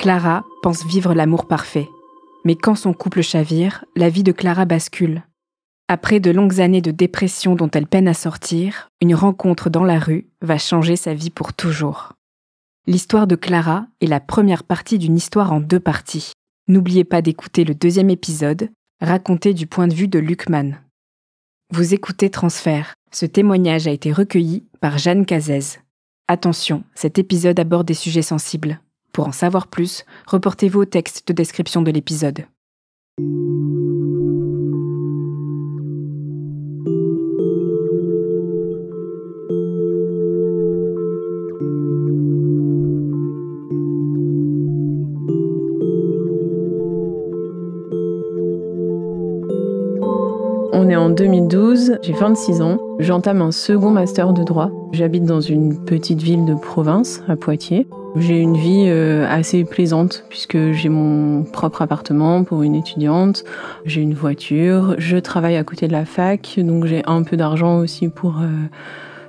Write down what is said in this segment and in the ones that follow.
Clara pense vivre l'amour parfait. Mais quand son couple chavire, la vie de Clara bascule. Après de longues années de dépression dont elle peine à sortir, une rencontre dans la rue va changer sa vie pour toujours. L'histoire de Clara est la première partie d'une histoire en 2 parties. N'oubliez pas d'écouter le 2e épisode, raconté du point de vue de Luc Mann. Vous écoutez Transfert. Ce témoignage a été recueilli par Jeanne Cazès. Attention, cet épisode aborde des sujets sensibles. Pour en savoir plus, reportez-vous au texte de description de l'épisode. On est en 2012, j'ai 26 ans, j'entame un second master de droit. J'habite dans une petite ville de province, à Poitiers. J'ai une vie assez plaisante puisque j'ai mon propre appartement pour une étudiante, j'ai une voiture, je travaille à côté de la fac, donc j'ai un peu d'argent aussi pour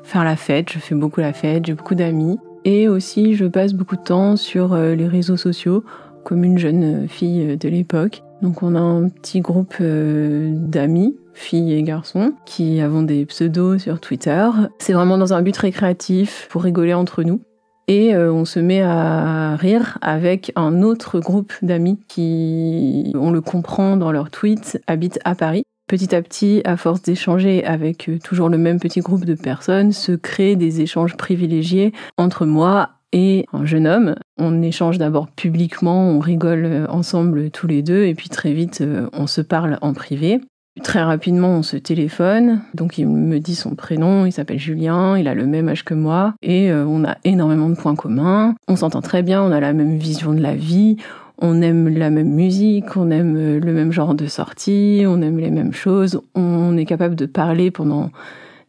faire la fête. Je fais beaucoup la fête, j'ai beaucoup d'amis. Et aussi, je passe beaucoup de temps sur les réseaux sociaux, comme une jeune fille de l'époque. Donc on a un petit groupe d'amis, filles et garçons, qui avons des pseudos sur Twitter. C'est vraiment dans un but récréatif, pour rigoler entre nous. Et on se met à rire avec un autre groupe d'amis qui, on le comprend dans leurs tweets, habitent à Paris. Petit à petit, à force d'échanger avec toujours le même petit groupe de personnes, se créent des échanges privilégiés entre moi et un jeune homme. On échange d'abord publiquement, on rigole ensemble tous les deux, et puis très vite, on se parle en privé. Très rapidement, on se téléphone, donc il me dit son prénom, il s'appelle Julien, il a le même âge que moi, et on a énormément de points communs. On s'entend très bien, on a la même vision de la vie, on aime la même musique, on aime le même genre de sortie, on aime les mêmes choses, on est capable de parler pendant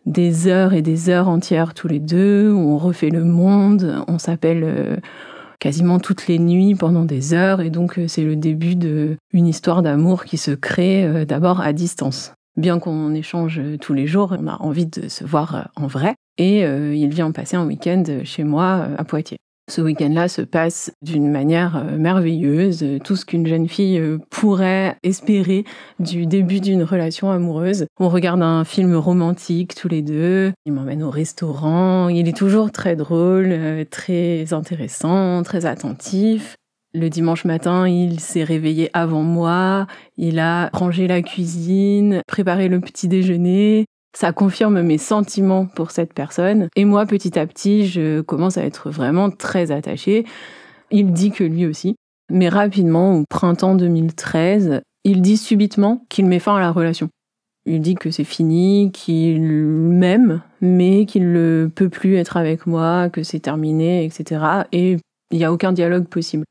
des heures et des heures entières tous les deux, on refait le monde, on s'appelle quasiment toutes les nuits pendant des heures, et donc c'est le début d'une histoire d'amour qui se crée d'abord à distance. Bien qu'on échange tous les jours, on a envie de se voir en vrai, et il vient passer un week-end chez moi à Poitiers. Ce week-end-là se passe d'une manière merveilleuse, tout ce qu'une jeune fille pourrait espérer du début d'une relation amoureuse. On regarde un film romantique tous les deux, il m'emmène au restaurant, il est toujours très drôle, très intéressant, très attentif. Le dimanche matin, il s'est réveillé avant moi, il a rangé la cuisine, préparé le petit déjeuner. Ça confirme mes sentiments pour cette personne. Et moi, petit à petit, je commence à être vraiment très attachée. Il dit que lui aussi. Mais rapidement, au printemps 2013, il dit subitement qu'il met fin à la relation. Il dit que c'est fini, qu'il m'aime, mais qu'il ne peut plus être avec moi, que c'est terminé, etc. Et il n'y a aucun dialogue possible.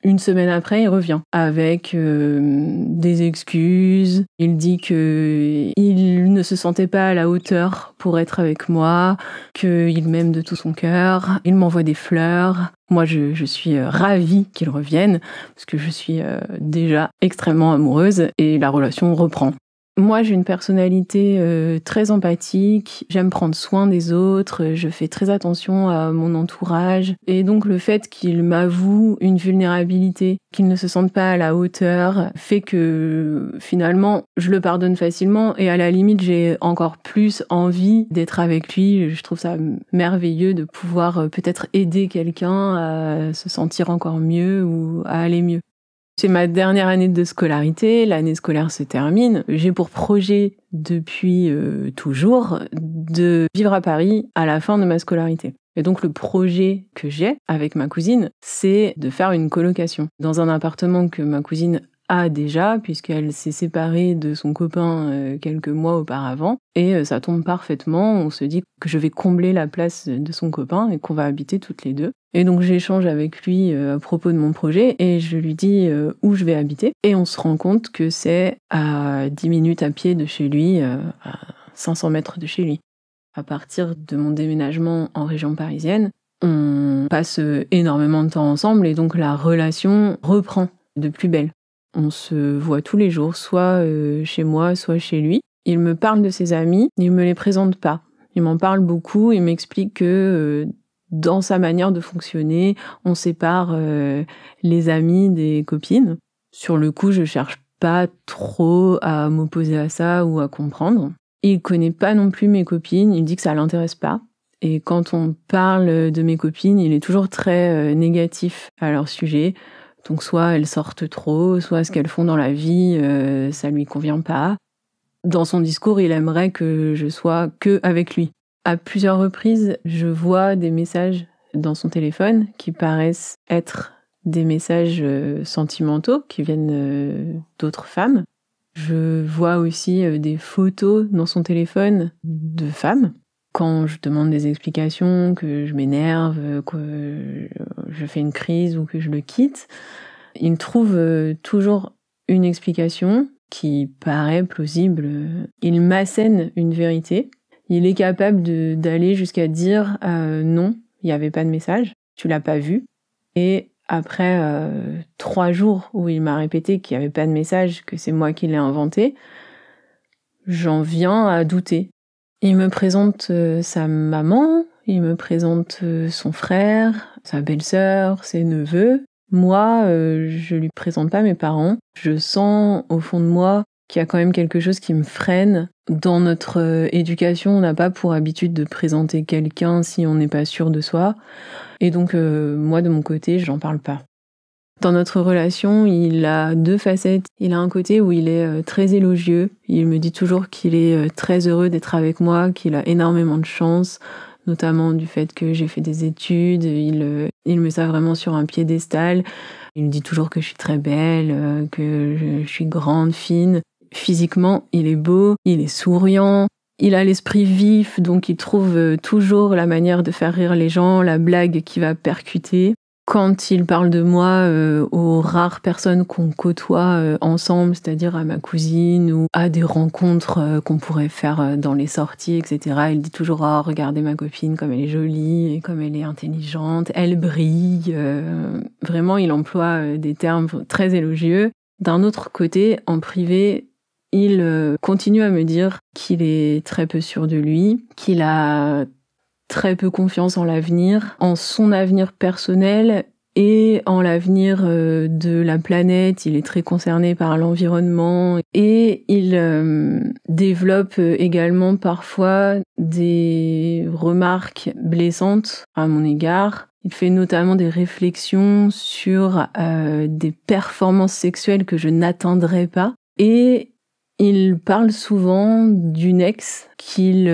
Une semaine après, il revient avec des excuses. Il dit que il ne se sentait pas à la hauteur pour être avec moi, qu'il m'aime de tout son cœur. Il m'envoie des fleurs. Moi, je suis ravie qu'il revienne parce que je suis déjà extrêmement amoureuse et la relation reprend. Moi, j'ai une personnalité très empathique, j'aime prendre soin des autres, je fais très attention à mon entourage. Et donc le fait qu'il m'avoue une vulnérabilité, qu'il ne se sente pas à la hauteur, fait que finalement, je le pardonne facilement et à la limite, j'ai encore plus envie d'être avec lui. Je trouve ça merveilleux de pouvoir peut-être aider quelqu'un à se sentir encore mieux ou à aller mieux. C'est ma dernière année de scolarité, l'année scolaire se termine. J'ai pour projet depuis toujours de vivre à Paris à la fin de ma scolarité. Et donc le projet que j'ai avec ma cousine, c'est de faire une colocation dans un appartement que ma cousine a déjà, puisqu'elle s'est séparée de son copain quelques mois auparavant. Et ça tombe parfaitement, on se dit que je vais combler la place de son copain et qu'on va habiter toutes les deux. Et donc j'échange avec lui à propos de mon projet et je lui dis où je vais habiter. Et on se rend compte que c'est à 10 minutes à pied de chez lui, à 500 mètres de chez lui. À partir de mon déménagement en région parisienne, on passe énormément de temps ensemble et donc la relation reprend de plus belle. On se voit tous les jours, soit chez moi, soit chez lui. Il me parle de ses amis, il me les présente pas. Il m'en parle beaucoup, il m'explique que dans sa manière de fonctionner. On sépare les amis des copines. Sur le coup, je cherche pas trop à m'opposer à ça ou à comprendre. Il connaît pas non plus mes copines, il dit que ça l'intéresse pas. Et quand on parle de mes copines, il est toujours très négatif à leur sujet. Donc soit elles sortent trop, soit ce qu'elles font dans la vie, ça lui convient pas. Dans son discours, il aimerait que je sois que avec lui. À plusieurs reprises, je vois des messages dans son téléphone qui paraissent être des messages sentimentaux qui viennent d'autres femmes. Je vois aussi des photos dans son téléphone de femmes. Quand je demande des explications, que je m'énerve, que je fais une crise ou que je le quitte, il trouve toujours une explication qui paraît plausible. Il m'assène une vérité. Il est capable d'aller jusqu'à dire non, il n'y avait pas de message, tu l'as pas vu. Et après 3 jours où il m'a répété qu'il n'y avait pas de message, que c'est moi qui l'ai inventé, j'en viens à douter. Il me présente sa maman, il me présente son frère, sa belle-sœur, ses neveux. Moi, je lui présente pas mes parents. Je sens au fond de moi qu'il y a quand même quelque chose qui me freine. Dans notre éducation, on n'a pas pour habitude de présenter quelqu'un si on n'est pas sûr de soi. Et donc, moi, de mon côté, j'en parle pas. Dans notre relation, il a 2 facettes. Il a un côté où il est très élogieux. Il me dit toujours qu'il est très heureux d'être avec moi, qu'il a énormément de chance, notamment du fait que j'ai fait des études. Il me met vraiment sur un piédestal. Il me dit toujours que je suis très belle, que je suis grande, fine. Physiquement, il est beau, il est souriant. Il a l'esprit vif, donc il trouve toujours la manière de faire rire les gens, la blague qui va percuter. Quand il parle de moi aux rares personnes qu'on côtoie ensemble, c'est-à-dire à ma cousine ou à des rencontres qu'on pourrait faire dans les sorties, etc., il dit toujours « Oh, regardez ma copine, comme elle est jolie et comme elle est intelligente, elle brille ». Vraiment, il emploie des termes très élogieux. D'un autre côté, en privé, il continue à me dire qu'il est très peu sûr de lui, qu'il a très peu confiance en l'avenir, en son avenir personnel et en l'avenir de la planète. Il est très concerné par l'environnement et il développe également parfois des remarques blessantes à mon égard. Il fait notamment des réflexions sur des performances sexuelles que je n'atteindrai pas. Et il parle souvent d'une ex qu'il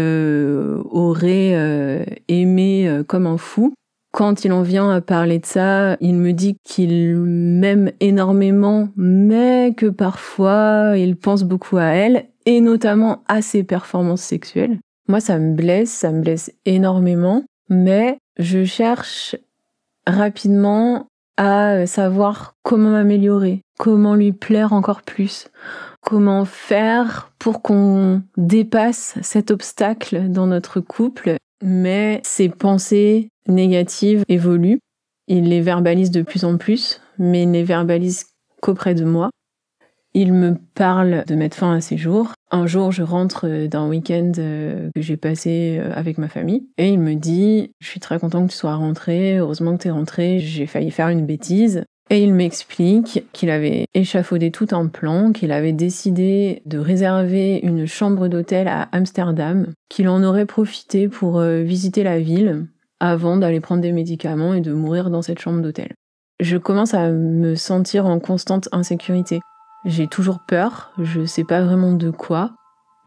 aurait aimée comme un fou. Quand il en vient à parler de ça, il me dit qu'il m'aime énormément, mais que parfois il pense beaucoup à elle, et notamment à ses performances sexuelles. Moi, ça me blesse énormément, mais je cherche rapidement à savoir comment m'améliorer, comment lui plaire encore plus. Comment faire pour qu'on dépasse cet obstacle dans notre couple, mais ses pensées négatives évoluent. Il les verbalise de plus en plus, mais il ne les verbalise qu'auprès de moi. Il me parle de mettre fin à ses jours. Un jour, je rentre d'un week-end que j'ai passé avec ma famille, et il me dit « Je suis très content que tu sois rentré, heureusement que tu es rentré, j'ai failli faire une bêtise ». Et il m'explique qu'il avait échafaudé tout un plan, qu'il avait décidé de réserver une chambre d'hôtel à Amsterdam, qu'il en aurait profité pour visiter la ville avant d'aller prendre des médicaments et de mourir dans cette chambre d'hôtel. Je commence à me sentir en constante insécurité. J'ai toujours peur, je sais pas vraiment de quoi.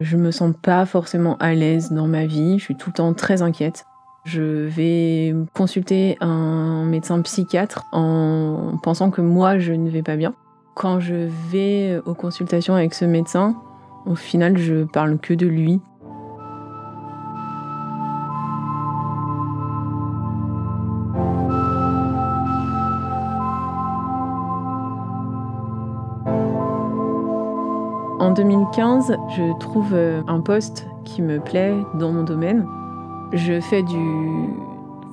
Je me sens pas forcément à l'aise dans ma vie, je suis tout le temps très inquiète. Je vais consulter un médecin psychiatre en pensant que moi, je ne vais pas bien. Quand je vais aux consultations avec ce médecin, au final, je parle que de lui. En 2015, je trouve un poste qui me plaît dans mon domaine. Je fais du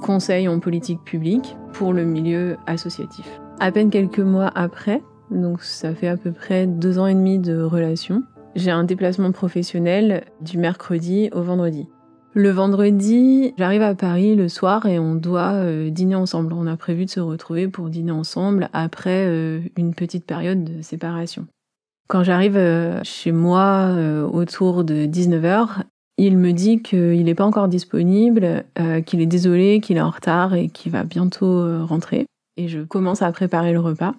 conseil en politique publique pour le milieu associatif. À peine quelques mois après, donc ça fait à peu près 2 ans et demi de relation, j'ai un déplacement professionnel du mercredi au vendredi. Le vendredi, j'arrive à Paris le soir et on doit dîner ensemble. On a prévu de se retrouver pour dîner ensemble après une petite période de séparation. Quand j'arrive chez moi autour de 19h, il me dit qu'il n'est pas encore disponible, qu'il est désolé, qu'il est en retard et qu'il va bientôt rentrer. Et je commence à préparer le repas.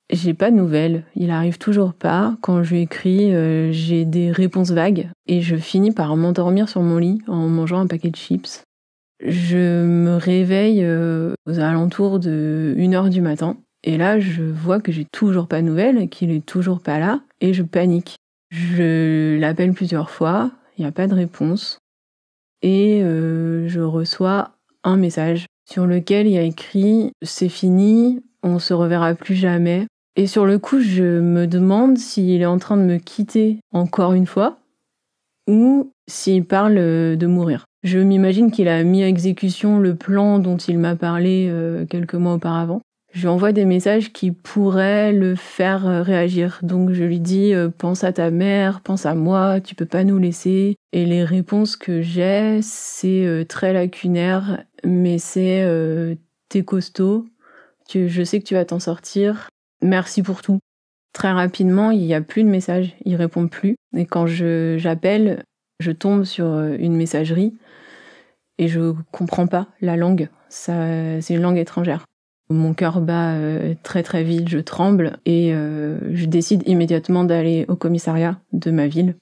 J'ai pas de nouvelles, il arrive toujours pas. Quand je lui écris, j'ai des réponses vagues et je finis par m'endormir sur mon lit en mangeant un paquet de chips. Je me réveille aux alentours de 1h du matin et là je vois que j'ai toujours pas de nouvelles, qu'il est toujours pas là et je panique. Je l'appelle plusieurs fois, il n'y a pas de réponse et je reçois un message sur lequel il y a écrit « C'est fini, on se reverra plus jamais ». Et sur le coup, je me demande s'il est en train de me quitter encore une fois ou s'il parle de mourir. Je m'imagine qu'il a mis à exécution le plan dont il m'a parlé quelques mois auparavant. Je lui envoie des messages qui pourraient le faire réagir. Donc je lui dis « Pense à ta mère, pense à moi, tu peux pas nous laisser ». Et les réponses que j'ai, c'est très lacunaire, mais c'est « T'es costaud, je sais que tu vas t'en sortir ». Merci pour tout. Très rapidement, il n'y a plus de message, il répond plus. Et quand j'appelle, je tombe sur une messagerie et je comprends pas la langue. C'est une langue étrangère. Mon cœur bat très très vite, je tremble et je décide immédiatement d'aller au commissariat de ma ville.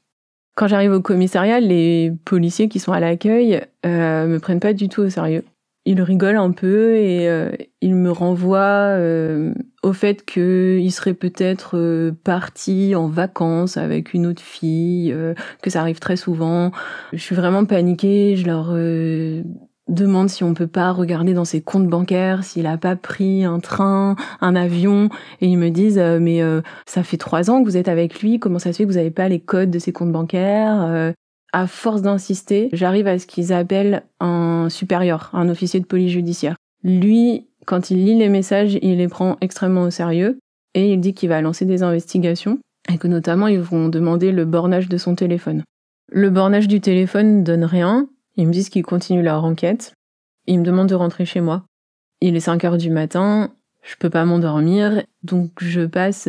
Quand j'arrive au commissariat, les policiers qui sont à l'accueil me prennent pas du tout au sérieux. Ils rigolent un peu et ils me renvoient au fait qu'il serait peut-être parti en vacances avec une autre fille, que ça arrive très souvent. Je suis vraiment paniquée, je leur demande si on peut pas regarder dans ses comptes bancaires, s'il a pas pris un train, un avion, et ils me disent mais ça fait 3 ans que vous êtes avec lui, comment ça se fait que vous avez pas les codes de ses comptes bancaires À force d'insister, j'arrive à ce qu'ils appellent un supérieur, un officier de police judiciaire. Lui, quand il lit les messages, il les prend extrêmement au sérieux et il dit qu'il va lancer des investigations et que notamment ils vont demander le bornage de son téléphone. Le bornage du téléphone donne rien, ils me disent qu'ils continuent leur enquête, ils me demandent de rentrer chez moi. Il est 5h du matin, je peux pas m'endormir, donc je passe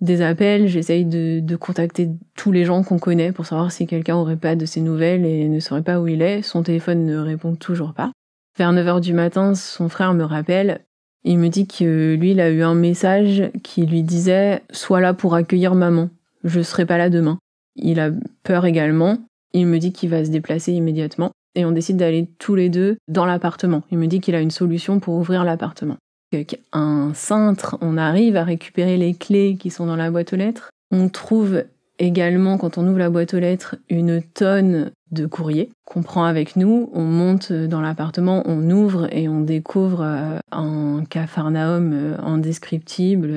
des appels, j'essaye de contacter tous les gens qu'on connaît pour savoir si quelqu'un aurait pas de ses nouvelles et ne saurait pas où il est. Son téléphone ne répond toujours pas. Vers 9h du matin, son frère me rappelle. Il me dit que lui, il a eu un message qui lui disait « Sois là pour accueillir maman, je serai pas là demain ». Il a peur également. Il me dit qu'il va se déplacer immédiatement. Et on décide d'aller tous les deux dans l'appartement. Il me dit qu'il a une solution pour ouvrir l'appartement. Avec un cintre, on arrive à récupérer les clés qui sont dans la boîte aux lettres. On trouve également, quand on ouvre la boîte aux lettres, une tonne de courriers qu'on prend avec nous. On monte dans l'appartement, on ouvre et on découvre un capharnaüm indescriptible,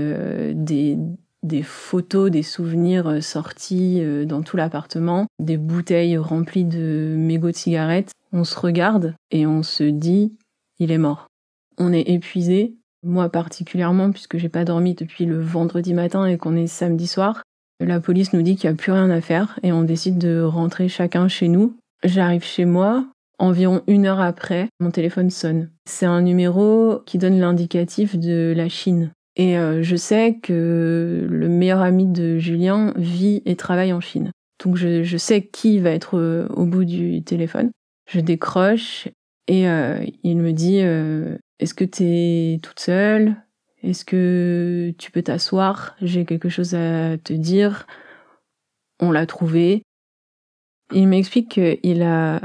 des photos, des souvenirs sortis dans tout l'appartement, des bouteilles remplies de mégots de cigarettes. On se regarde et on se dit « il est mort ». On est épuisé. Moi particulièrement, puisque j'ai pas dormi depuis le vendredi matin et qu'on est samedi soir. La police nous dit qu'il n'y a plus rien à faire et on décide de rentrer chacun chez nous. J'arrive chez moi, environ 1 heure après, mon téléphone sonne. C'est un numéro qui donne l'indicatif de la Chine. Et je sais que le meilleur ami de Julien vit et travaille en Chine. Donc je sais qui va être au bout du téléphone. Je décroche et il me dit est-ce que t'es toute seule ? Est-ce que tu peux t'asseoir ? J'ai quelque chose à te dire. On l'a trouvé. Il m'explique qu'il a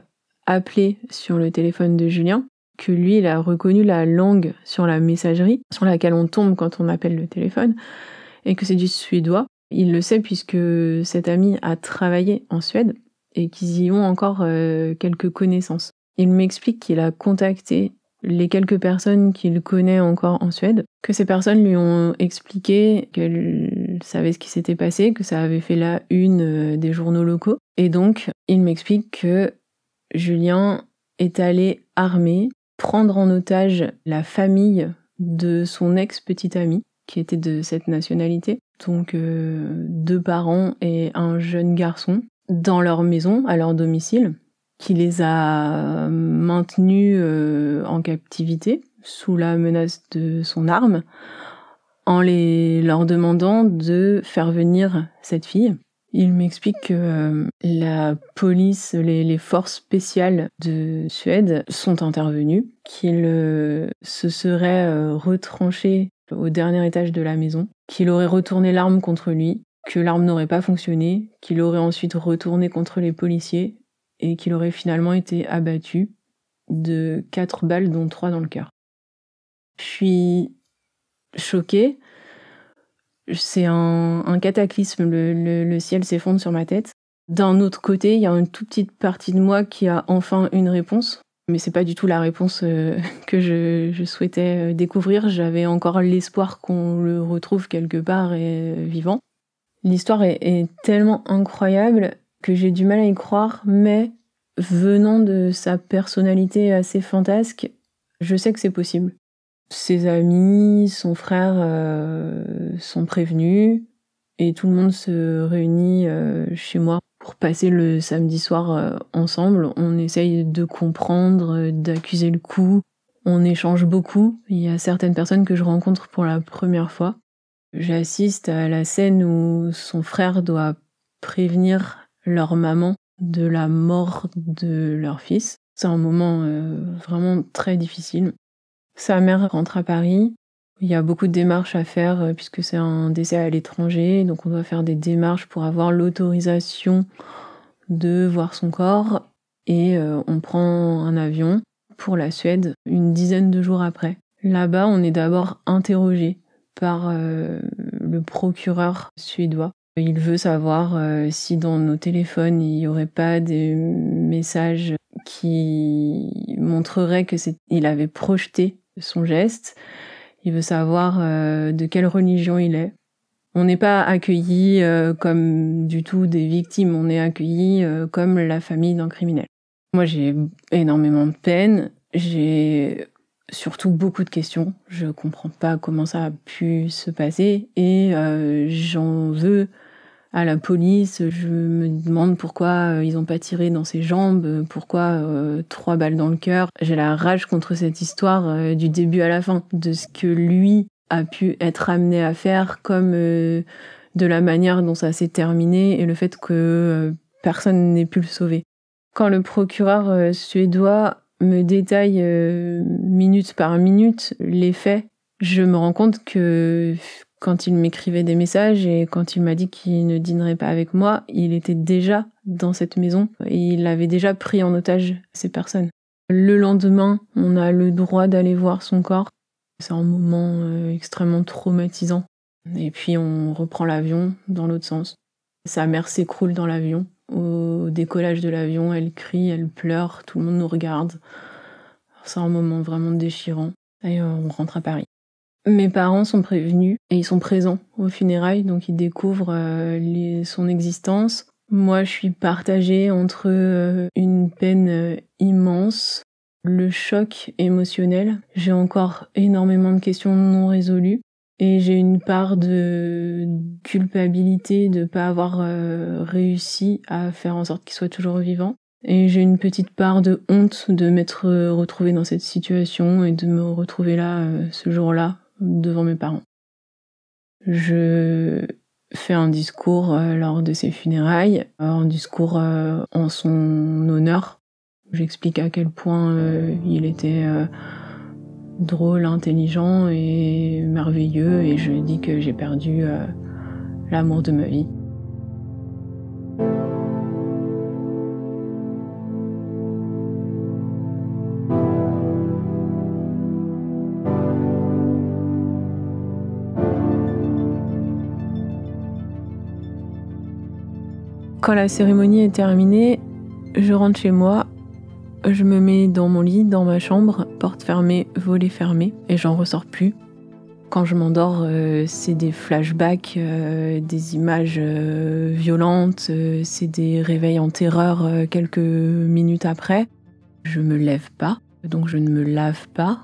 appelé sur le téléphone de Julien, que lui, il a reconnu la langue sur la messagerie, sur laquelle on tombe quand on appelle le téléphone, et que c'est du suédois. Il le sait puisque cet ami a travaillé en Suède et qu'ils y ont encore quelques connaissances. Il m'explique qu'il a contacté les quelques personnes qu'il connaît encore en Suède, que ces personnes lui ont expliqué qu'elles savaient ce qui s'était passé, que ça avait fait la une des journaux locaux. Et donc, il m'explique que Julien est allé armé prendre en otage la famille de son ex-petite amie, qui était de cette nationalité, donc 2 parents et un jeune garçon, dans leur maison, à leur domicile. qui les a maintenus en captivité sous la menace de son arme en leur demandant de faire venir cette fille. Il m'explique que la police, les forces spéciales de Suède sont intervenues, qu'il se serait retranché au dernier étage de la maison, qu'il aurait retourné l'arme contre lui, que l'arme n'aurait pas fonctionné, qu'il aurait ensuite retourné contre les policiers et qu'il aurait finalement été abattu de 4 balles, dont 3 dans le cœur. Je suis choquée. C'est un cataclysme, le ciel s'effondre sur ma tête. D'un autre côté, il y a une toute petite partie de moi qui a enfin une réponse, mais c'est pas du tout la réponse que je souhaitais découvrir. J'avais encore l'espoir qu'on le retrouve quelque part vivant. L'histoire est tellement incroyable que j'ai du mal à y croire, mais venant de sa personnalité assez fantasque, je sais que c'est possible. Ses amis, son frère sont prévenus et tout le monde se réunit chez moi pour passer le samedi soir ensemble. On essaye de comprendre, d'accuser le coup. On échange beaucoup. Il y a certaines personnes que je rencontre pour la première fois. J'assiste à la scène où son frère doit prévenir leur maman de la mort de leur fils. C'est un moment vraiment très difficile. Sa mère rentre à Paris. Il y a beaucoup de démarches à faire puisque c'est un décès à l'étranger. Donc on doit faire des démarches pour avoir l'autorisation de voir son corps. Et on prend un avion pour la Suède une dizaine de jours après. Là-bas, on est d'abord interrogé par le procureur suédois. Il veut savoir si dans nos téléphones, il n'y aurait pas des messages qui montreraient qu'il avait projeté son geste. Il veut savoir de quelle religion il est. On n'est pas accueillis comme du tout des victimes, on est accueillis comme la famille d'un criminel. Moi, j'ai énormément de peine, j'ai surtout beaucoup de questions. Je comprends pas comment ça a pu se passer et j'en veux à la police. Je me demande pourquoi ils ont pas tiré dans ses jambes, pourquoi 3 balles dans le cœur. J'ai la rage contre cette histoire du début à la fin, de ce que lui a pu être amené à faire, comme de la manière dont ça s'est terminé et le fait que personne n'ait pu le sauver. Quand le procureur suédois me détaille minute par minute les faits, je me rends compte que quand il m'écrivait des messages et quand il m'a dit qu'il ne dînerait pas avec moi, il était déjà dans cette maison et il avait déjà pris en otage ces personnes. Le lendemain, on a le droit d'aller voir son corps. C'est un moment extrêmement traumatisant. Et puis on reprend l'avion dans l'autre sens. Sa mère s'écroule dans l'avion. Au décollage de l'avion, elle crie, elle pleure, tout le monde nous regarde. C'est un moment vraiment déchirant. Et on rentre à Paris. Mes parents sont prévenus et ils sont présents aux funérailles, donc ils découvrent son existence. Moi, je suis partagée entre une peine immense, le choc émotionnel. J'ai encore énormément de questions non résolues et j'ai une part de culpabilité de ne pas avoir réussi à faire en sorte qu'il soit toujours vivant. Et j'ai une petite part de honte de m'être retrouvée dans cette situation et de me retrouver là, ce jour-là, devant mes parents. Je fais un discours lors de ses funérailles, un discours en son honneur. J'explique à quel point il était drôle, intelligent et merveilleux, et je dis que j'ai perdu l'amour de ma vie. Quand la cérémonie est terminée, je rentre chez moi, je me mets dans mon lit, dans ma chambre, porte fermée, volet fermé, et j'en ressors plus. Quand je m'endors, c'est des flashbacks, des images violentes, c'est des réveils en terreur quelques minutes après. Je me lève pas, donc je ne me lave pas,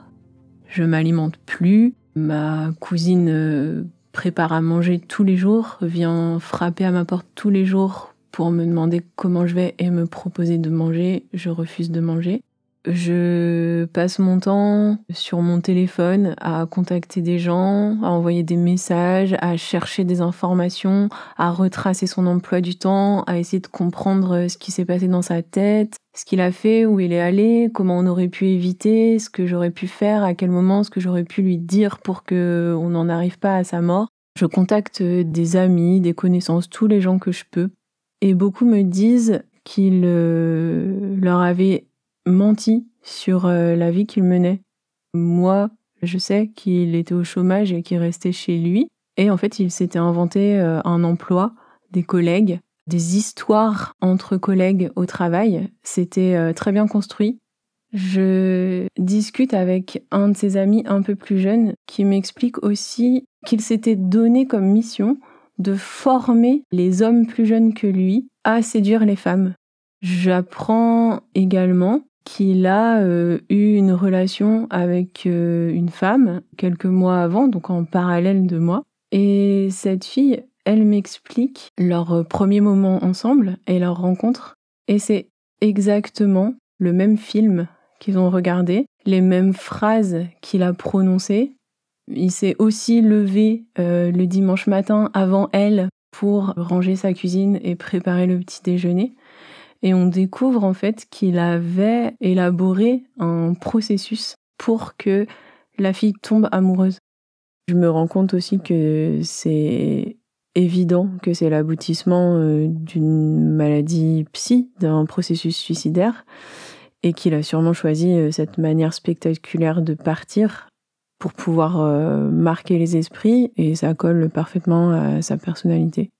je m'alimente plus. Ma cousine prépare à manger tous les jours, vient frapper à ma porte tous les jours pour me demander comment je vais et me proposer de manger. Je refuse de manger. Je passe mon temps sur mon téléphone à contacter des gens, à envoyer des messages, à chercher des informations, à retracer son emploi du temps, à essayer de comprendre ce qui s'est passé dans sa tête, ce qu'il a fait, où il est allé, comment on aurait pu éviter, ce que j'aurais pu faire, à quel moment, ce que j'aurais pu lui dire pour qu'on n'en arrive pas à sa mort. Je contacte des amis, des connaissances, tous les gens que je peux. Et beaucoup me disent qu'il leur avait menti sur la vie qu'il menait. Moi, je sais qu'il était au chômage et qu'il restait chez lui. Et en fait, il s'était inventé un emploi, des collègues, des histoires entre collègues au travail. C'était très bien construit. Je discute avec un de ses amis un peu plus jeune qui m'explique aussi qu'il s'était donné comme mission de former les hommes plus jeunes que lui à séduire les femmes. J'apprends également qu'il a eu une relation avec une femme quelques mois avant, donc en parallèle de moi. Et cette fille, elle m'explique leur premier moment ensemble et leur rencontre. Et c'est exactement le même film qu'ils ont regardé, les mêmes phrases qu'il a prononcées. Il s'est aussi levé le dimanche matin avant elle pour ranger sa cuisine et préparer le petit déjeuner. Et on découvre en fait qu'il avait élaboré un processus pour que la fille tombe amoureuse. Je me rends compte aussi que c'est évident que c'est l'aboutissement d'une maladie psy, d'un processus suicidaire, et qu'il a sûrement choisi cette manière spectaculaire de partir pour pouvoir marquer les esprits, et ça colle parfaitement à sa personnalité.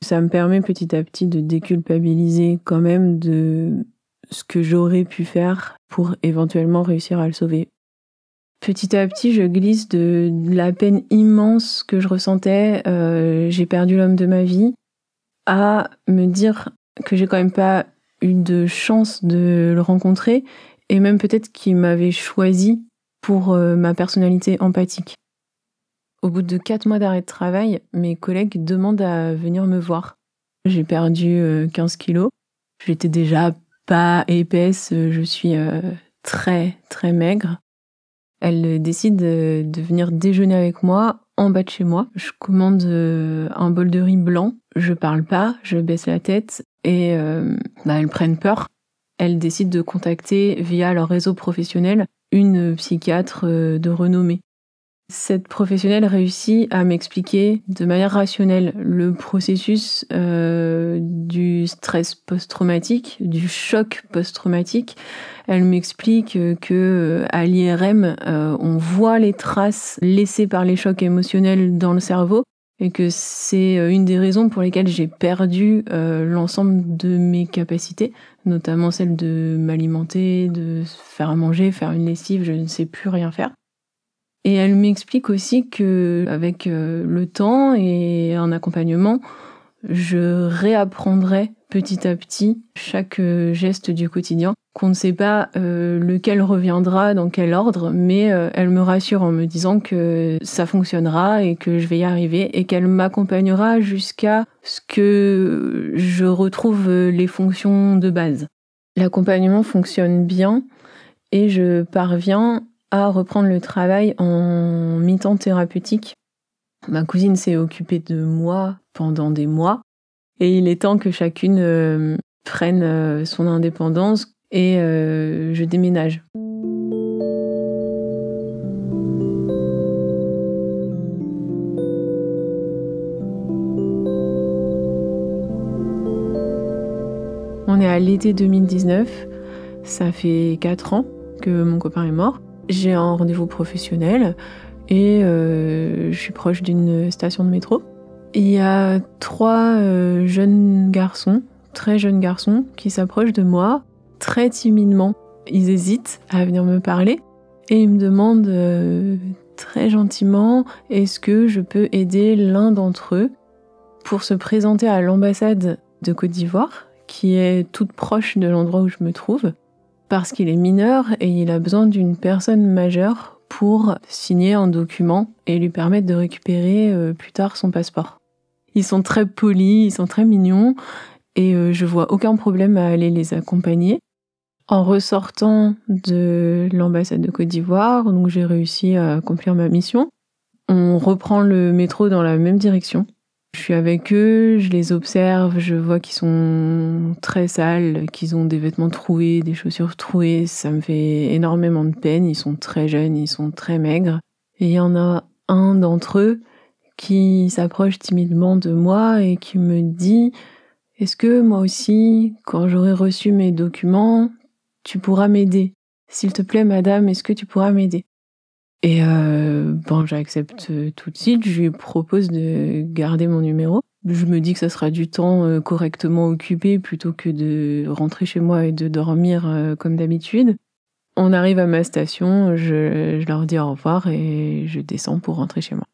Ça me permet petit à petit de déculpabiliser quand même de ce que j'aurais pu faire pour éventuellement réussir à le sauver. Petit à petit, je glisse de la peine immense que je ressentais, j'ai perdu l'homme de ma vie, à me dire que j'ai quand même pas eu de chance de le rencontrer, et même peut-être qu'il m'avait choisi pour ma personnalité empathique. Au bout de 4 mois d'arrêt de travail, mes collègues demandent à venir me voir. J'ai perdu 15 kilos. J'étais déjà pas épaisse, je suis très très maigre. Elles décident de venir déjeuner avec moi en bas de chez moi. Je commande un bol de riz blanc. Je parle pas, je baisse la tête et elles prennent peur. Elles décident de contacter via leur réseau professionnel une psychiatre de renommée. Cette professionnelle réussit à m'expliquer de manière rationnelle le processus du stress post-traumatique, du choc post-traumatique. Elle m'explique que à l'IRM, on voit les traces laissées par les chocs émotionnels dans le cerveau et que c'est une des raisons pour lesquelles j'ai perdu l'ensemble de mes capacités, notamment celle de m'alimenter, de faire à manger, faire une lessive, je ne sais plus rien faire. Et elle m'explique aussi que avec le temps et un accompagnement, je réapprendrai petit à petit chaque geste du quotidien, qu'on ne sait pas lequel reviendra, dans quel ordre, mais elle me rassure en me disant que ça fonctionnera et que je vais y arriver et qu'elle m'accompagnera jusqu'à ce que je retrouve les fonctions de base. L'accompagnement fonctionne bien et je parviens à reprendre le travail en mi-temps thérapeutique. Ma cousine s'est occupée de moi pendant des mois et il est temps que chacune prenne son indépendance et je déménage. On est à l'été 2019, ça fait 4 ans que mon copain est mort. J'ai un rendez-vous professionnel et je suis proche d'une station de métro. Il y a 3 jeunes garçons, très jeunes garçons, qui s'approchent de moi très timidement. Ils hésitent à venir me parler et ils me demandent très gentiment est-ce que je peux aider l'un d'entre eux pour se présenter à l'ambassade de Côte d'Ivoire, qui est toute proche de l'endroit où je me trouve, parce qu'il est mineur et il a besoin d'une personne majeure pour signer un document et lui permettre de récupérer plus tard son passeport. Ils sont très polis, ils sont très mignons et je vois aucun problème à aller les accompagner. En ressortant de l'ambassade de Côte d'Ivoire, donc j'ai réussi à accomplir ma mission. On reprend le métro dans la même direction. Je suis avec eux, je les observe, je vois qu'ils sont très sales, qu'ils ont des vêtements troués, des chaussures trouées. Ça me fait énormément de peine. Ils sont très jeunes, ils sont très maigres. Et il y en a un d'entre eux qui s'approche timidement de moi et qui me dit « Est-ce que moi aussi, quand j'aurai reçu mes documents, tu pourras m'aider? S'il te plaît, madame, est-ce que tu pourras m'aider ?» Et j'accepte tout de suite, je lui propose de garder mon numéro. Je me dis que ça sera du temps correctement occupé plutôt que de rentrer chez moi et de dormir comme d'habitude. On arrive à ma station, je leur dis au revoir et je descends pour rentrer chez moi.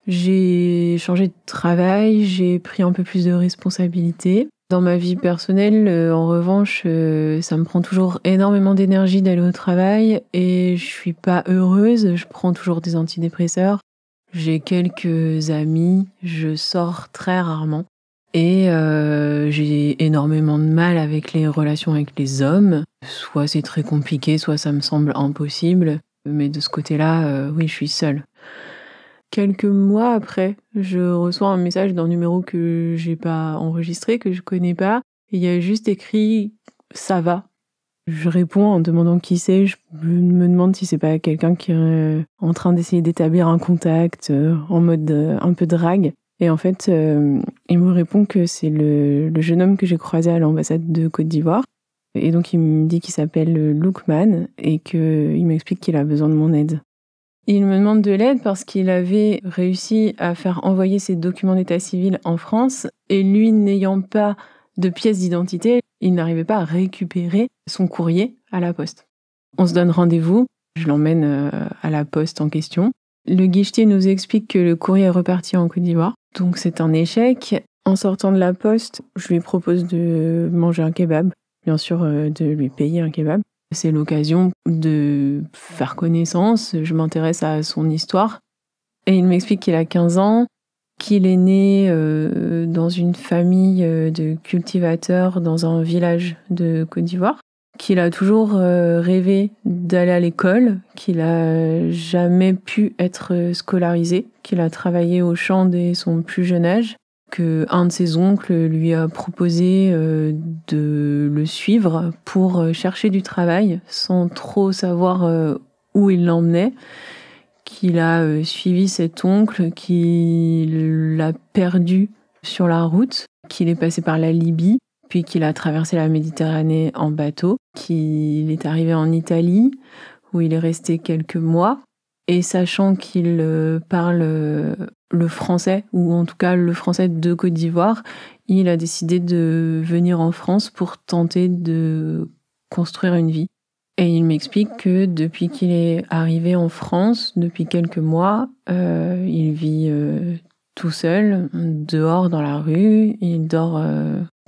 J'ai changé de travail, j'ai pris un peu plus de responsabilités. Dans ma vie personnelle, en revanche, ça me prend toujours énormément d'énergie d'aller au travail et je suis pas heureuse. Je prends toujours des antidépresseurs. J'ai quelques amis, je sors très rarement et j'ai énormément de mal avec les relations avec les hommes. Soit c'est très compliqué, soit ça me semble impossible. Mais de ce côté-là, oui, je suis seule. Quelques mois après, je reçois un message d'un numéro que j'ai pas enregistré, que je connais pas. Il y a juste écrit « ça va ». Je réponds en demandant qui c'est. Je me demande si c'est pas quelqu'un qui est en train d'essayer d'établir un contact en mode un peu drague. Et en fait, il me répond que c'est le jeune homme que j'ai croisé à l'ambassade de Côte d'Ivoire. Et donc il me dit qu'il s'appelle Lookman et qu'il m'explique qu'il a besoin de mon aide. Il me demande de l'aide parce qu'il avait réussi à faire envoyer ses documents d'état civil en France et lui n'ayant pas de pièce d'identité, il n'arrivait pas à récupérer son courrier à la poste. On se donne rendez-vous, je l'emmène à la poste en question. Le guichetier nous explique que le courrier est reparti en Côte d'Ivoire, donc c'est un échec. En sortant de la poste, je lui propose de manger un kebab, bien sûr de lui payer un kebab. C'est l'occasion de faire connaissance, je m'intéresse à son histoire. Et il m'explique qu'il a 15 ans, qu'il est né dans une famille de cultivateurs dans un village de Côte d'Ivoire, qu'il a toujours rêvé d'aller à l'école, qu'il a jamais pu être scolarisé, qu'il a travaillé au champ dès son plus jeune âge, que un de ses oncles lui a proposé de le suivre pour chercher du travail sans trop savoir où il l'emmenait, qu'il a suivi cet oncle, qu'il l'a perdu sur la route, qu'il est passé par la Libye, puis qu'il a traversé la Méditerranée en bateau, qu'il est arrivé en Italie où il est resté quelques mois. Et sachant qu'il parle le français, ou en tout cas le français de Côte d'Ivoire, il a décidé de venir en France pour tenter de construire une vie. Et il m'explique que depuis qu'il est arrivé en France, depuis quelques mois, il vit tout seul, dehors dans la rue, il dort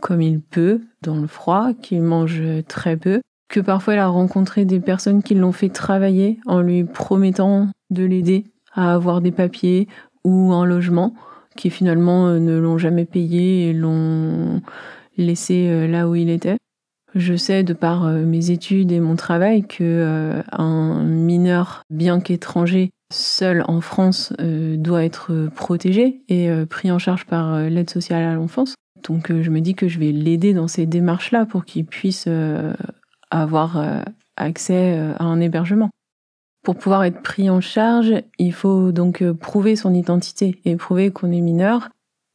comme il peut, dans le froid, qu'il mange très peu, que parfois il a rencontré des personnes qui l'ont fait travailler en lui promettant de l'aider à avoir des papiers ou un logement, qui finalement ne l'ont jamais payé et l'ont laissé là où il était. Je sais de par mes études et mon travail que un mineur, bien qu'étranger, seul en France, doit être protégé et pris en charge par l'aide sociale à l'enfance. Donc je me dis que je vais l'aider dans ces démarches-là pour qu'il puisse avoir accès à un hébergement. Pour pouvoir être pris en charge, il faut donc prouver son identité et prouver qu'on est mineur.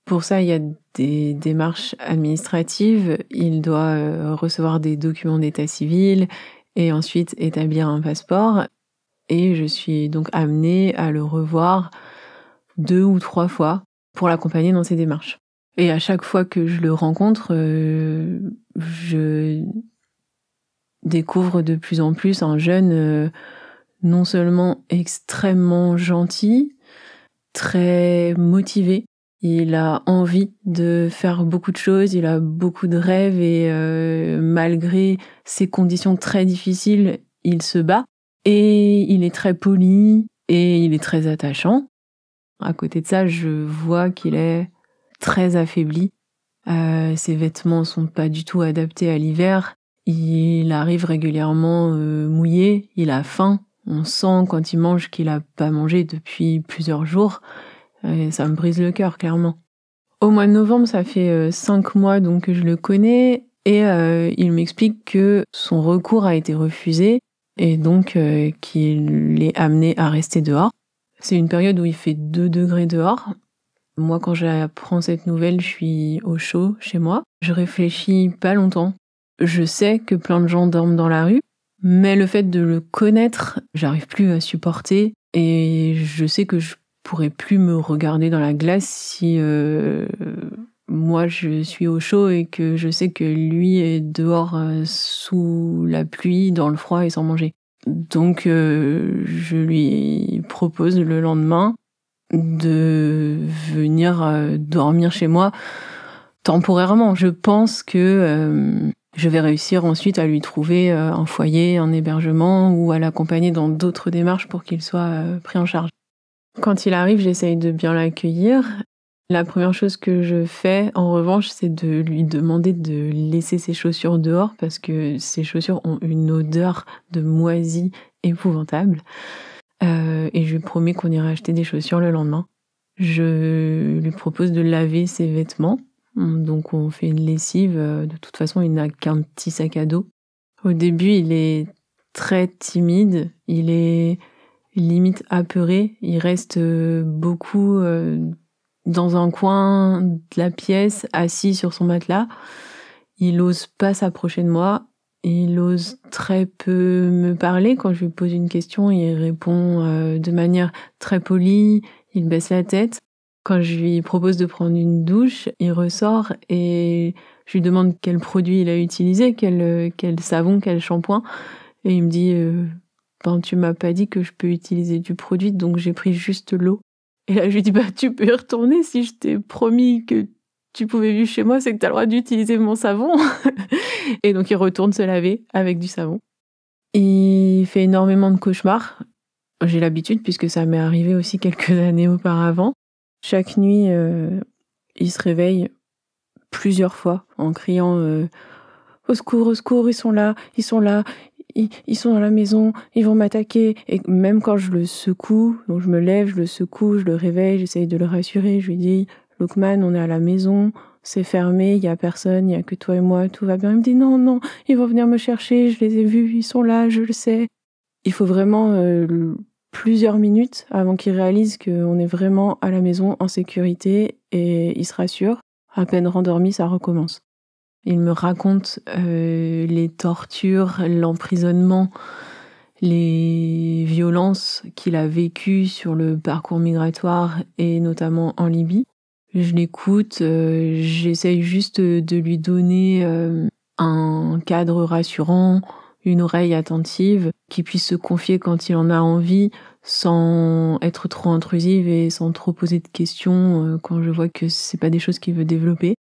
Pour ça, il y a des démarches administratives. Il doit recevoir des documents d'état civil et ensuite établir un passeport. Et je suis donc amenée à le revoir 2 ou 3 fois pour l'accompagner dans ces démarches. Et à chaque fois que je le rencontre, je découvre de plus en plus un jeune non seulement extrêmement gentil, très motivé. Il a envie de faire beaucoup de choses, il a beaucoup de rêves et malgré ces conditions très difficiles, il se bat. Et il est très poli et il est très attachant. À côté de ça, je vois qu'il est très affaibli. Ses vêtements sont pas du tout adaptés à l'hiver. Il arrive régulièrement mouillé, il a faim. On sent quand il mange qu'il a pas mangé depuis plusieurs jours. Et ça me brise le cœur, clairement. Au mois de novembre, ça fait 5 mois donc que je le connais. Et il m'explique que son recours a été refusé et donc qu'il est amené à rester dehors. C'est une période où il fait 2 degrés dehors. Moi, quand j'apprends cette nouvelle, je suis au chaud chez moi. Je réfléchis pas longtemps. Je sais que plein de gens dorment dans la rue, mais le fait de le connaître, j'arrive plus à supporter et je sais que je pourrais plus me regarder dans la glace si moi je suis au chaud et que je sais que lui est dehors sous la pluie, dans le froid et sans manger. Donc je lui propose le lendemain de venir dormir chez moi temporairement. Je pense que je vais réussir ensuite à lui trouver un foyer, un hébergement ou à l'accompagner dans d'autres démarches pour qu'il soit pris en charge. Quand il arrive, j'essaye de bien l'accueillir. La première chose que je fais, en revanche, c'est de lui demander de laisser ses chaussures dehors parce que ses chaussures ont une odeur de moisi épouvantable. Et je lui promets qu'on ira acheter des chaussures le lendemain. Je lui propose de laver ses vêtements. Donc on fait une lessive. De toute façon, il n'a qu'un petit sac à dos. Au début, il est très timide. Il est limite apeuré. Il reste beaucoup dans un coin de la pièce, assis sur son matelas. Il ose pas s'approcher de moi. Il ose très peu me parler. Quand je lui pose une question, il répond de manière très polie. Il baisse la tête. Quand je lui propose de prendre une douche, il ressort et je lui demande quel produit il a utilisé, quel savon, quel shampoing. Et il me dit tu m'as pas dit que je peux utiliser du produit, donc j'ai pris juste l'eau. Et là, je lui dis tu peux y retourner. Si je t'ai promis que tu pouvais vivre chez moi, c'est que t'as le droit d'utiliser mon savon. Et donc, il retourne se laver avec du savon. Il fait énormément de cauchemars. J'ai l'habitude puisque ça m'est arrivé aussi quelques années auparavant. Chaque nuit, il se réveille plusieurs fois en criant au secours, ils sont là, ils sont dans la maison, ils vont m'attaquer. Et même quand je le secoue, donc je me lève, je le secoue, je le réveille, j'essaye de le rassurer, je lui dis Lookman, on est à la maison, c'est fermé, il y a personne, il y a que toi et moi, tout va bien. Il me dit non, ils vont venir me chercher, je les ai vus, ils sont là, je le sais. Il faut vraiment plusieurs minutes avant qu'il réalise qu'on est vraiment à la maison en sécurité et il se rassure. À peine rendormi, ça recommence. Il me raconte les tortures, l'emprisonnement, les violences qu'il a vécues sur le parcours migratoire et notamment en Libye. Je l'écoute, j'essaye juste de lui donner un cadre rassurant, une oreille attentive, qui puisse se confier quand il en a envie, sans être trop intrusive et sans trop poser de questions quand je vois que c'est pas des choses qu'il veut développer.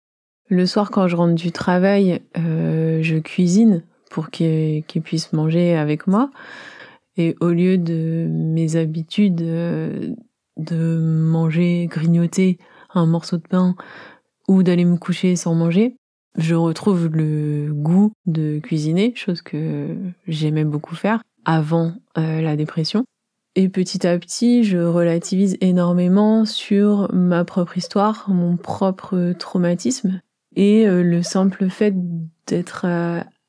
Le soir, quand je rentre du travail, je cuisine pour qu'il puisse manger avec moi. Et au lieu de mes habitudes de manger, grignoter un morceau de pain ou d'aller me coucher sans manger, je retrouve le goût de cuisiner, chose que j'aimais beaucoup faire avant la dépression. Et petit à petit, je relativise énormément sur ma propre histoire, mon propre traumatisme et le simple fait d'être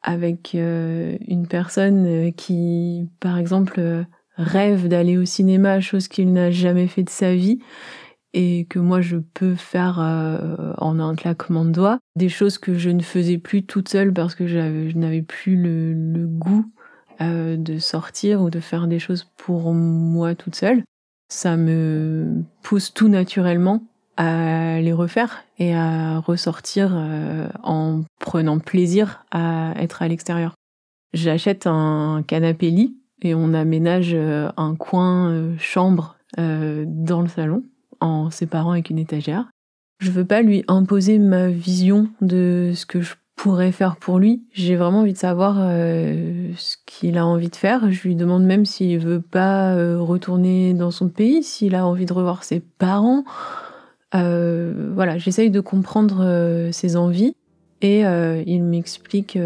avec une personne qui, par exemple, rêve d'aller au cinéma, chose qu'il n'a jamais fait de sa vie, et que moi je peux faire en un claquement de doigts. Des choses que je ne faisais plus toute seule parce que je n'avais plus le goût de sortir ou de faire des choses pour moi toute seule. Ça me pousse tout naturellement à les refaire et à ressortir en prenant plaisir à être à l'extérieur. J'achète un canapé-lit et on aménage un coin chambre dans le salon en séparant avec une étagère. Je veux pas lui imposer ma vision de ce que je pourrais faire pour lui. J'ai vraiment envie de savoir ce qu'il a envie de faire. Je lui demande même s'il veut pas retourner dans son pays, s'il a envie de revoir ses parents. Voilà, j'essaye de comprendre ses envies et il m'explique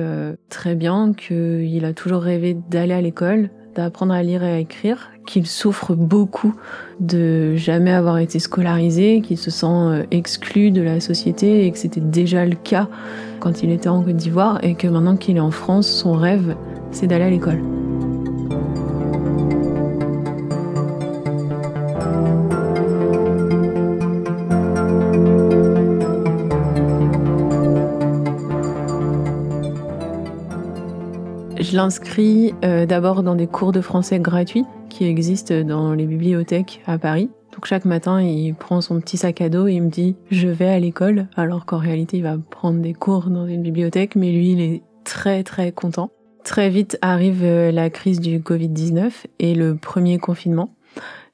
très bien qu'il a toujours rêvé d'aller à l'école, d'apprendre à lire et à écrire, qu'il souffre beaucoup de jamais avoir été scolarisé, qu'il se sent exclu de la société et que c'était déjà le cas quand il était en Côte d'Ivoire et que maintenant qu'il est en France, son rêve, c'est d'aller à l'école. Je l'inscris d'abord dans des cours de français gratuits qui existent dans les bibliothèques à Paris. Donc chaque matin, il prend son petit sac à dos et il me dit « je vais à l'école », alors qu'en réalité, il va prendre des cours dans une bibliothèque, mais lui, il est très très content. Très vite arrive la crise du Covid-19 et le premier confinement.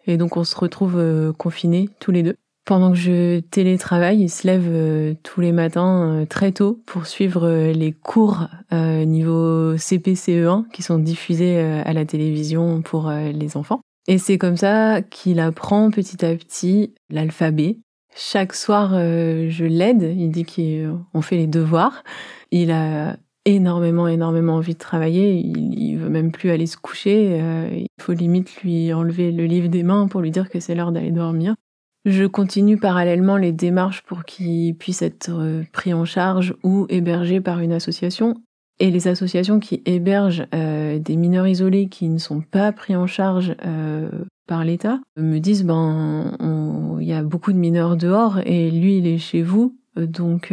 Et donc on se retrouve confinés tous les deux. Pendant que je télétravaille, il se lève tous les matins très tôt pour suivre les cours niveau CP-CE1 qui sont diffusés à la télévision pour les enfants. Et c'est comme ça qu'il apprend petit à petit l'alphabet. Chaque soir, je l'aide. Il dit qu'on fait les devoirs. Il a énormément envie de travailler. Il veut même plus aller se coucher. Il faut limite lui enlever le livre des mains pour lui dire que c'est l'heure d'aller dormir. Je continue parallèlement les démarches pour qu'il puisse être pris en charge ou hébergé par une association. Et les associations qui hébergent des mineurs isolés qui ne sont pas pris en charge par l'État me disent il y a beaucoup de mineurs dehors et lui il est chez vous, donc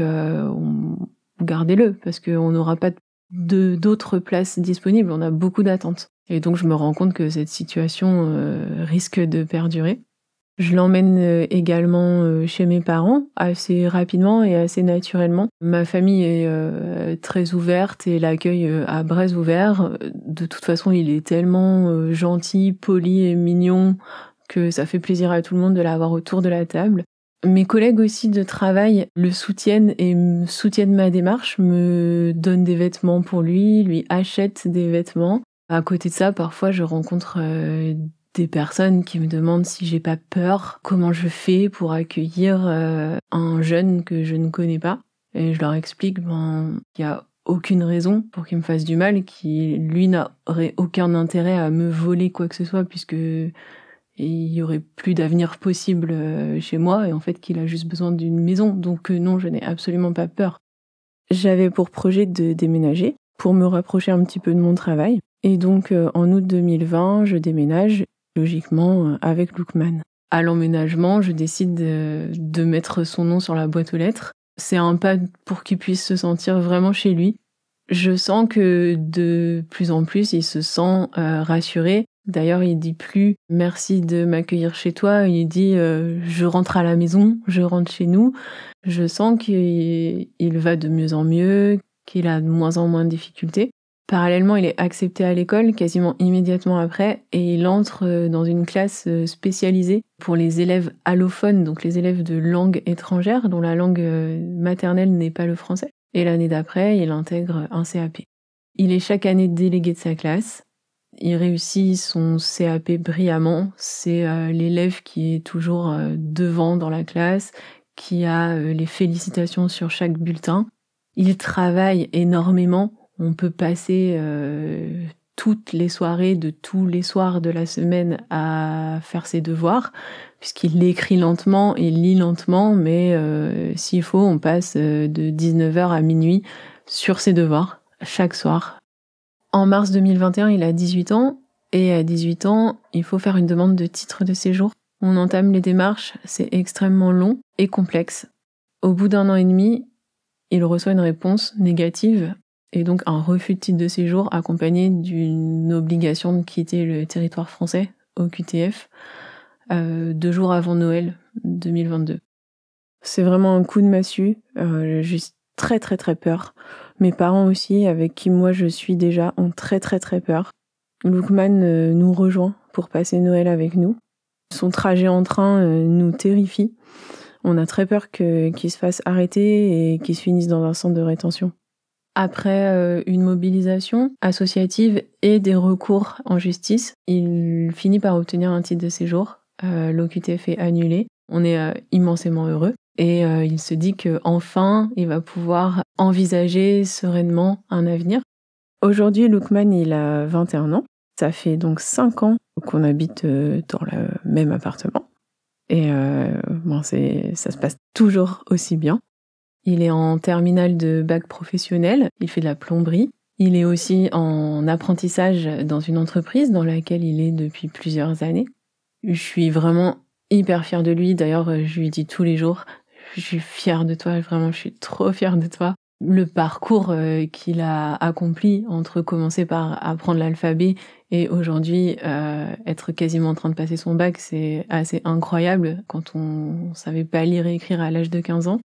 gardez-le parce qu'on n'aura pas d'autres places disponibles, on a beaucoup d'attentes. Et donc je me rends compte que cette situation risque de perdurer. Je l'emmène également chez mes parents assez rapidement et assez naturellement. Ma famille est très ouverte et l'accueille à bras ouverts. De toute façon, il est tellement gentil, poli et mignon que ça fait plaisir à tout le monde de l'avoir autour de la table. Mes collègues aussi de travail le soutiennent et soutiennent ma démarche, me donnent des vêtements pour lui achètent des vêtements. À côté de ça, parfois, je rencontre des personnes qui me demandent si j'ai pas peur, comment je fais pour accueillir un jeune que je ne connais pas. Et je leur explique qu'il y a aucune raison pour qu'il me fasse du mal, qu'il lui n'aurait aucun intérêt à me voler quoi que ce soit puisque il y aurait plus d'avenir possible chez moi et en fait qu'il a juste besoin d'une maison. Donc non, je n'ai absolument pas peur. J'avais pour projet de déménager pour me rapprocher un petit peu de mon travail. Et donc en août 2020, je déménage logiquement avec Lookman. À l'emménagement, je décide de mettre son nom sur la boîte aux lettres. C'est un pas pour qu'il puisse se sentir vraiment chez lui. Je sens que de plus en plus, il se sent rassuré. D'ailleurs, il dit plus « merci de m'accueillir chez toi », il dit « je rentre à la maison, je rentre chez nous ». Je sens qu'il va de mieux en mieux, qu'il a de moins en moins de difficultés. Parallèlement, il est accepté à l'école quasiment immédiatement après et il entre dans une classe spécialisée pour les élèves allophones, donc les élèves de langue étrangère dont la langue maternelle n'est pas le français. Et l'année d'après, il intègre un CAP. Il est chaque année délégué de sa classe. Il réussit son CAP brillamment. C'est l'élève qui est toujours devant dans la classe, qui a les félicitations sur chaque bulletin. Il travaille énormément. On peut passer toutes les soirées de tous les soirs de la semaine à faire ses devoirs, puisqu'il écrit lentement et lit lentement, mais s'il faut, on passe de 19h à minuit sur ses devoirs, chaque soir. En mars 2021, il a 18 ans, et à 18 ans, il faut faire une demande de titre de séjour. On entame les démarches, c'est extrêmement long et complexe. Au bout d'1 an et demi, il reçoit une réponse négative, et donc un refus de titre de séjour accompagné d'une obligation de quitter le territoire français, OQTF, 2 jours avant Noël 2022. C'est vraiment un coup de massue, j'ai très très très peur. Mes parents aussi, avec qui moi je suis déjà, ont très très très peur. Lookman nous rejoint pour passer Noël avec nous. Son trajet en train nous terrifie. On a très peur qu'il se fasse arrêter et qu'il se finisse dans un centre de rétention. Après une mobilisation associative et des recours en justice, il finit par obtenir un titre de séjour. L'OQTF est annulé. On est immensément heureux. Et il se dit qu'enfin, il va pouvoir envisager sereinement un avenir. Aujourd'hui, Lookman, il a 21 ans. Ça fait donc 5 ans qu'on habite dans le même appartement. Et ça se passe toujours aussi bien. Il est en terminale de bac professionnel, il fait de la plomberie. Il est aussi en apprentissage dans une entreprise dans laquelle il est depuis plusieurs années. Je suis vraiment hyper fière de lui. D'ailleurs, je lui dis tous les jours, je suis fière de toi, vraiment, je suis trop fière de toi. Le parcours qu'il a accompli entre commencer par apprendre l'alphabet et aujourd'hui être quasiment en train de passer son bac, c'est assez incroyable quand on savait pas lire et écrire à l'âge de 15 ans.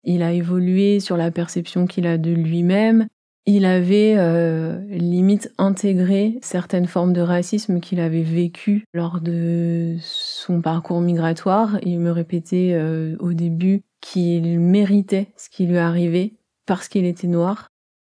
Il a évolué sur la perception qu'il a de lui-même. Il avait limite intégré certaines formes de racisme qu'il avait vécues lors de son parcours migratoire. Il me répétait au début qu'il méritait ce qui lui arrivait parce qu'il était noir.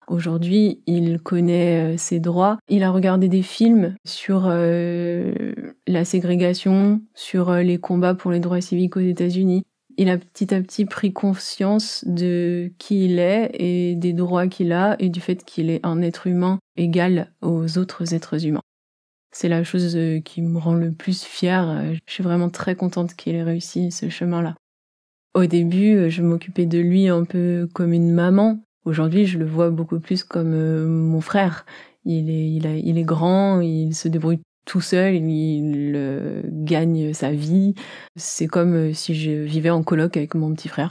Aujourd'hui, il connaît ses droits. Il a regardé des films sur la ségrégation, sur les combats pour les droits civiques aux États-Unis. Il a petit à petit pris conscience de qui il est et des droits qu'il a et du fait qu'il est un être humain égal aux autres êtres humains. C'est la chose qui me rend le plus fière. Je suis vraiment très contente qu'il ait réussi ce chemin-là. Au début, je m'occupais de lui un peu comme une maman. Aujourd'hui, je le vois beaucoup plus comme mon frère. Il est grand, il se débrouille tout seul, il gagne sa vie. C'est comme si je vivais en coloc avec mon petit frère.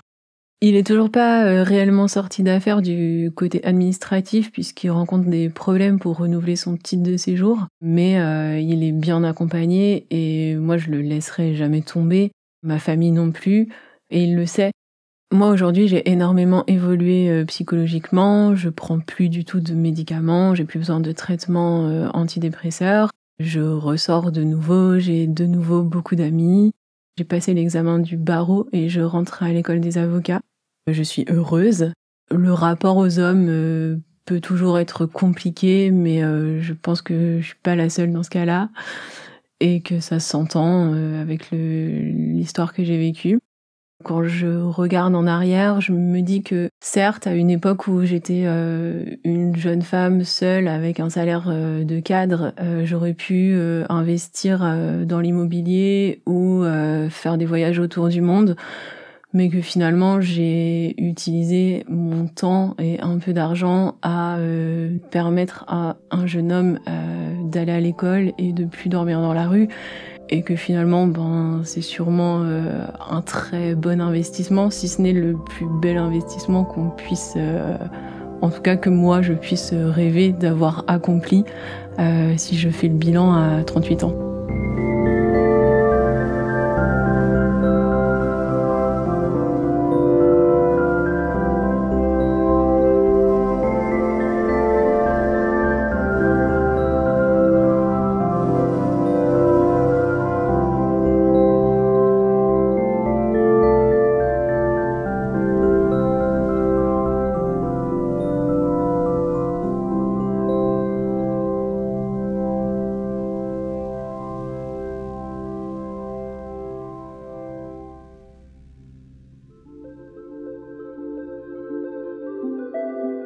Il est toujours pas réellement sorti d'affaire du côté administratif puisqu'il rencontre des problèmes pour renouveler son titre de séjour. Mais il est bien accompagné et moi je le laisserai jamais tomber. Ma famille non plus. Et il le sait. Moi, aujourd'hui, j'ai énormément évolué psychologiquement. Je prends plus du tout de médicaments. J'ai plus besoin de traitements antidépresseurs. Je ressors de nouveau. J'ai de nouveau beaucoup d'amis. J'ai passé l'examen du barreau et je rentre à l'école des avocats. Je suis heureuse. Le rapport aux hommes peut toujours être compliqué, mais je pense que je suis pas la seule dans ce cas-là et que ça s'entend avec l'histoire que j'ai vécue. Quand je regarde en arrière, je me dis que certes, à une époque où j'étais une jeune femme seule avec un salaire de cadre, j'aurais pu investir dans l'immobilier ou faire des voyages autour du monde, mais que finalement j'ai utilisé mon temps et un peu d'argent à permettre à un jeune homme d'aller à l'école et de plus dormir dans la rue. Et que finalement, c'est sûrement un très bon investissement, si ce n'est le plus bel investissement qu'on puisse, en tout cas que moi je puisse rêver d'avoir accompli si je fais le bilan à 38 ans.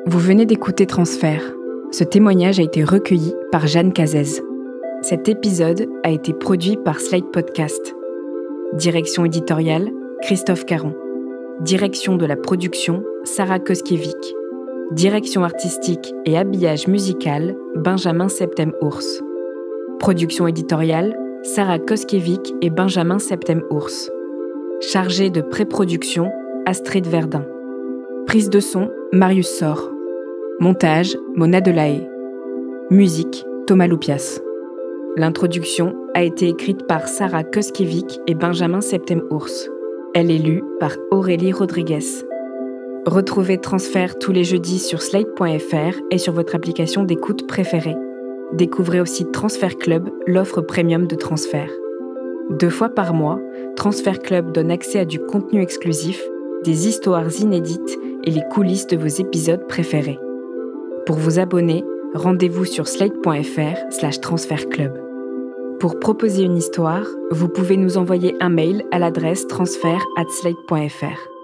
Vous venez d'écouter Transfert. Ce témoignage a été recueilli par Jeanne Cazès. Cet épisode a été produit par Slate Podcast. Direction éditoriale, Christophe Caron. Direction de la production, Sarah Koskiewicz. Direction artistique et habillage musical, Benjamin Septem-Ours. Production éditoriale, Sarah Koskiewicz et Benjamin Septem-Ours. Chargé de pré-production, Astrid Verdun. Prise de son, Marius Sor. Montage, Mona Delahaye. Musique, Thomas Loupias. L'introduction a été écrite par Sarah Koskiewicz et Benjamin Septem-Ours. Elle est lue par Aurélie Rodriguez. Retrouvez Transfert tous les jeudis sur slate.fr et sur votre application d'écoute préférée. Découvrez aussi Transfert Club, l'offre premium de Transfert. 2 fois par mois, Transfert Club donne accès à du contenu exclusif, des histoires inédites et les coulisses de vos épisodes préférés. Pour vous abonner, rendez-vous sur slate.fr/transfertclub. Pour proposer une histoire, vous pouvez nous envoyer un mail à l'adresse transfert@slate.fr.